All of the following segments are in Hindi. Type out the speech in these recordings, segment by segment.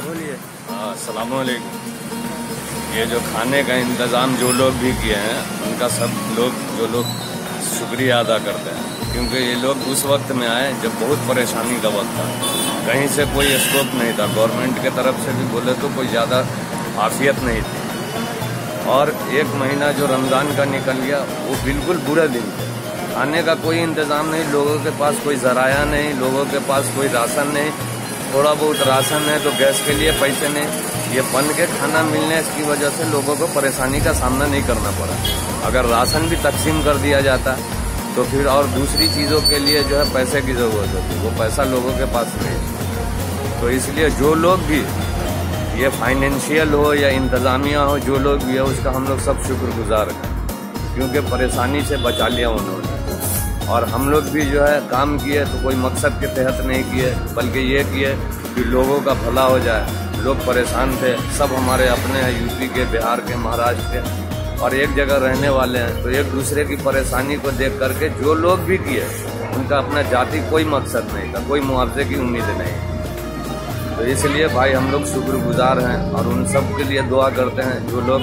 बोलिए। अस्सलाम वालेकुम। ये जो खाने का इंतज़ाम जो लोग भी किए हैं उनका सब लोग शुक्रिया अदा करते हैं, क्योंकि ये लोग उस वक्त में आए जब बहुत परेशानी का वक्त था। कहीं से कोई स्कोप नहीं था, गवर्नमेंट के तरफ से भी बोले तो कोई ज़्यादा आफियत नहीं थी। और एक महीना जो रमज़ान का निकल गया वो बिल्कुल बुरा दिन था। खाने का कोई इंतज़ाम नहीं, लोगों के पास कोई ज़राया नहीं, लोगों के पास कोई राशन नहीं। थोड़ा बहुत राशन है तो गैस के लिए पैसे नहीं। ये बन के खाना मिलने की वजह से लोगों को परेशानी का सामना नहीं करना पड़ा। अगर राशन भी तकसीम कर दिया जाता तो फिर और दूसरी चीज़ों के लिए जो है पैसे की ज़रूरत होती, वो पैसा लोगों के पास नहीं। तो इसलिए जो लोग भी ये फाइनेंशियल हो या इंतज़ामिया हो, जो लोग भी है उसका हम लोग सब शुक्रगुजार हैं, क्योंकि परेशानी से बचा लिया उन्होंने। और हम लोग भी जो है काम किए तो कोई मकसद के तहत नहीं किए, बल्कि ये किए कि लोगों का भला हो जाए। लोग परेशान थे, सब हमारे अपने हैं, यूपी के, बिहार के, महाराष्ट्र के, और एक जगह रहने वाले हैं। तो एक दूसरे की परेशानी को देख करके जो लोग भी किए उनका अपना जाति कोई मकसद नहीं था, कोई मुआवजे की उम्मीद नहीं। तो इसलिए भाई हम लोग शुक्रगुजार हैं और उन सब के लिए दुआ करते हैं जो लोग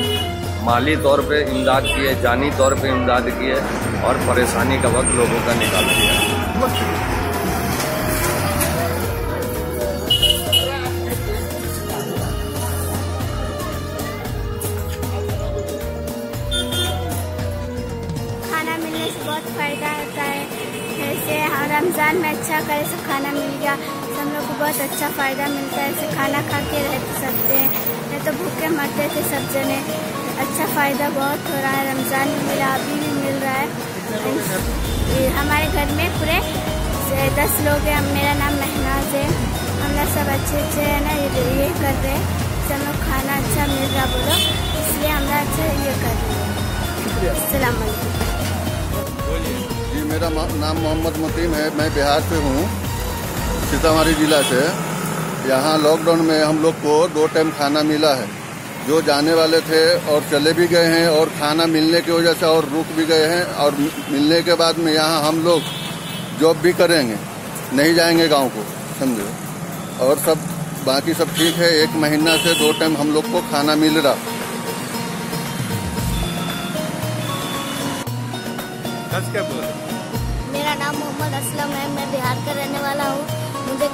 माली तौर पे इमदाद किए, जानी तौर पे इमदाद किए और परेशानी का वक्त लोगों का निकाल दिया। खाना मिलने से बहुत फ़ायदा होता है। जैसे रमज़ान में अच्छा करे से खाना मिल गया तो हम लोग को बहुत अच्छा फ़ायदा मिलता है। ऐसे खाना खा के रह सकते हैं, नहीं तो भूखे मरते थे सब जने। अच्छा फ़ायदा बहुत हो रहा है, रमज़ान में मिला, अभी भी मिल रहा है। हमारे घर में पूरे 10 लोग हैं। मेरा नाम महनाज है। हम लोग सब अच्छे है ना, ये कर रहे हैं। सब लोग खाना अच्छा मिल रहा बोलो, इसलिए हम लोग अच्छा ये कर रहे हैं। अस्सलाम वालेकुम। जी, मेरा नाम मोहम्मद मुकीम है। मैं बिहार से हूँ, सीतामढ़ी जिला से। यहाँ लॉकडाउन में हम लोग को 2 टाइम खाना मिला है। जो जाने वाले थे और चले भी गए हैं, और खाना मिलने की वजह से और रुक भी गए हैं, और मिलने के बाद में यहाँ हम लोग जॉब भी करेंगे, नहीं जाएंगे गांव को, समझो। और सब बाकी सब ठीक है। 1 महीना से 2 टाइम हम लोग को खाना मिल रहा। क्या बोल? मेरा नाम मोहम्मद असलम है। मैं बिहार का रहने वाला हूँ। मुझे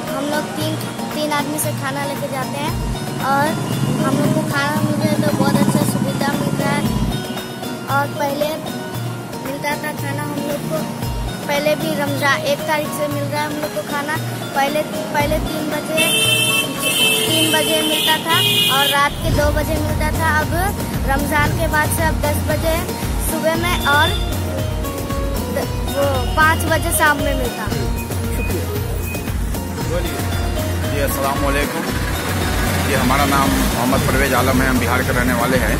हम लोग तीन आदमी से खाना लेके जाते हैं, और हम लोग को खाना मिल रहा है तो बहुत अच्छा सुविधा मिल रहा है। और पहले मिलता था खाना हम लोग को, पहले भी रमज़ान 1 तारीख से मिल रहा है हम लोग को खाना। पहले 3 बजे मिलता था और रात के 2 बजे मिलता था। अब रमज़ान के बाद से अब 10 बजे सुबह में और 5 बजे शाम में मिलता है। जी, अस्सलाम वालेकुम। ये हमारा नाम मोहम्मद परवेज आलम है। हम बिहार के रहने वाले हैं।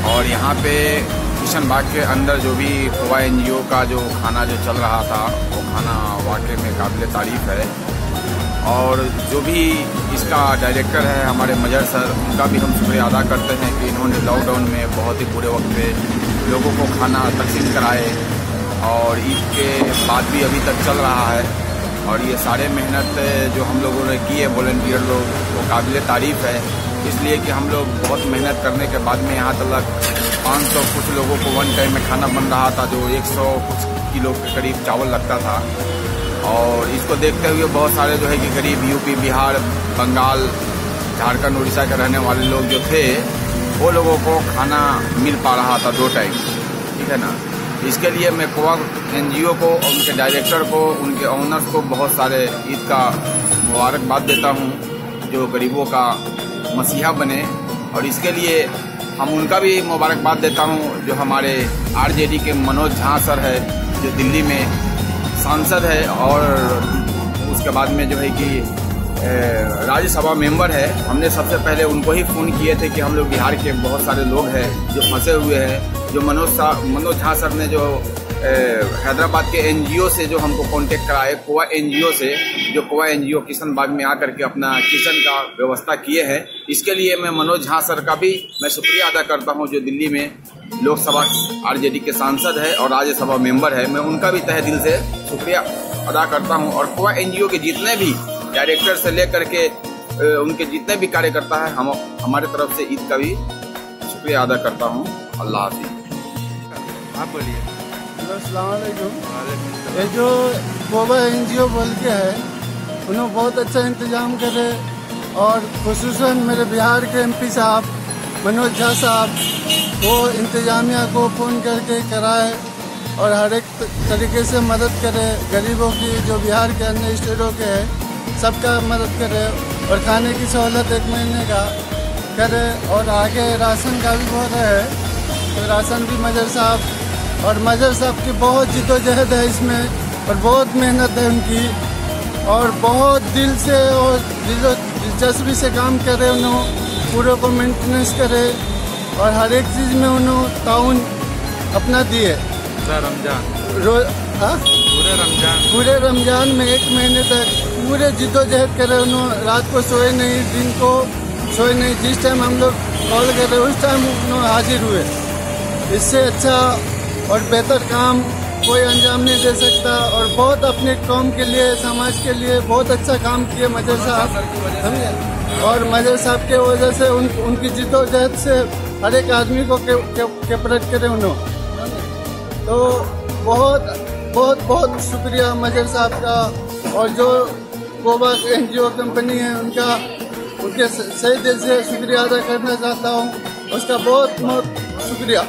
और यहाँ पे किशन बाग के अंदर जो भी कोवा NGO का जो खाना जो चल रहा था, वो खाना वाकई में काबिल तारीफ़ है। और जो भी इसका डायरेक्टर है हमारे मजहर सर, उनका भी हम शुक्रिया अदा करते हैं कि इन्होंने लॉकडाउन में बहुत ही बुरे वक्त पे लोगों को खाना तकसीम कराए, और ईद के बाद भी अभी तक चल रहा है। और ये सारे मेहनत जो हम लोगों ने की है, वॉलंटियर लोग, वो काबिल तारीफ़ है। इसलिए कि हम लोग बहुत मेहनत करने के बाद में यहाँ तक 500 कुछ लोगों को 1 टाइम में खाना बन रहा था, जो 100 कुछ किलो के करीब चावल लगता था। और इसको देखते हुए बहुत सारे जो है कि करीब यूपी, बिहार, बंगाल, झारखंड, उड़ीसा के रहने वाले लोग जो थे, वो लोगों को खाना मिल पा रहा था 2 टाइम, ठीक है ना। इसके लिए मैं कोवा NGO को, उनके डायरेक्टर को, उनके ऑनर्स को बहुत सारे ईद का मुबारकबाद देता हूँ, जो गरीबों का मसीहा बने। और इसके लिए हम उनका भी मुबारकबाद देता हूँ जो हमारे RJD के मनोज झा सर है, जो दिल्ली में सांसद है, और उसके बाद में जो है कि राज्यसभा मेंबर है। हमने सबसे पहले उनको ही फ़ोन किए थे कि हम लोग बिहार के बहुत सारे लोग हैं जो फंसे हुए हैं। जो मनोज झा सर ने जो हैदराबाद के NGO से जो हमको कांटेक्ट कराए, कोवा NGO से, जो कोवा NGO किशन बाग में आकर के अपना किचन का व्यवस्था किए हैं। इसके लिए मैं मनोज झा सर का भी मैं शुक्रिया अदा करता हूं, जो दिल्ली में लोकसभा RJD के सांसद है और राज्यसभा मेंबर है। मैं उनका भी तहे दिल से शुक्रिया अदा करता हूं। और कोवा NGO के जितने भी डायरेक्टर से लेकर के उनके जितने भी कार्यकर्ता है, हम हमारे तरफ से ईद का भी शुक्रिया अदा करता हूँ। अल्लाह हाफिज़। आप बोलिए। अस्सलाम वालेकुम। ये जो कोबा NGO बोल के है, उन्होंने बहुत अच्छा इंतजाम करे और खुसूसन मेरे बिहार के MP साहब मनोज झा साहब वो इंतजामिया को फ़ोन करके कराए और हर एक तरीके से मदद करे। गरीबों की जो बिहार के अन्य स्टेटों के है सबका मदद करे और खाने की सहूलत 1 महीने का करे। और आगे राशन का भी बहुत है, तो राशन भी मजर साहब की बहुत जिद्दोजहद है इसमें और बहुत मेहनत है उनकी और बहुत दिल से और दिलचस्पी से काम करे। उन्होंने पूरे को मेंटेनेंस करे और हर एक चीज़ में उन्होंने ताउन अपना दिए। पूरे रमजान में 1 महीने तक पूरे जिद्दोजहद करे। उन्होंने रात को सोए नहीं, दिन को सोए नहीं। जिस टाइम हम लोग कॉल कर रहे उस टाइम उन्होंने हाजिर हुए। इससे अच्छा और बेहतर काम कोई अंजाम नहीं दे सकता और बहुत अपने कौम के लिए, समाज के लिए बहुत अच्छा काम किए मजर साहब। और मजर साहब के वजह से उनकी जिद्दोजहद से हर एक आदमी को कैपरेट करे उन्होंने। तो बहुत बहुत बहुत शुक्रिया मजर साहब का। और जो कोबा NGO कंपनी है उनके सही दिल से शुक्रिया अदा करना चाहता हूँ। उसका बहुत बहुत शुक्रिया।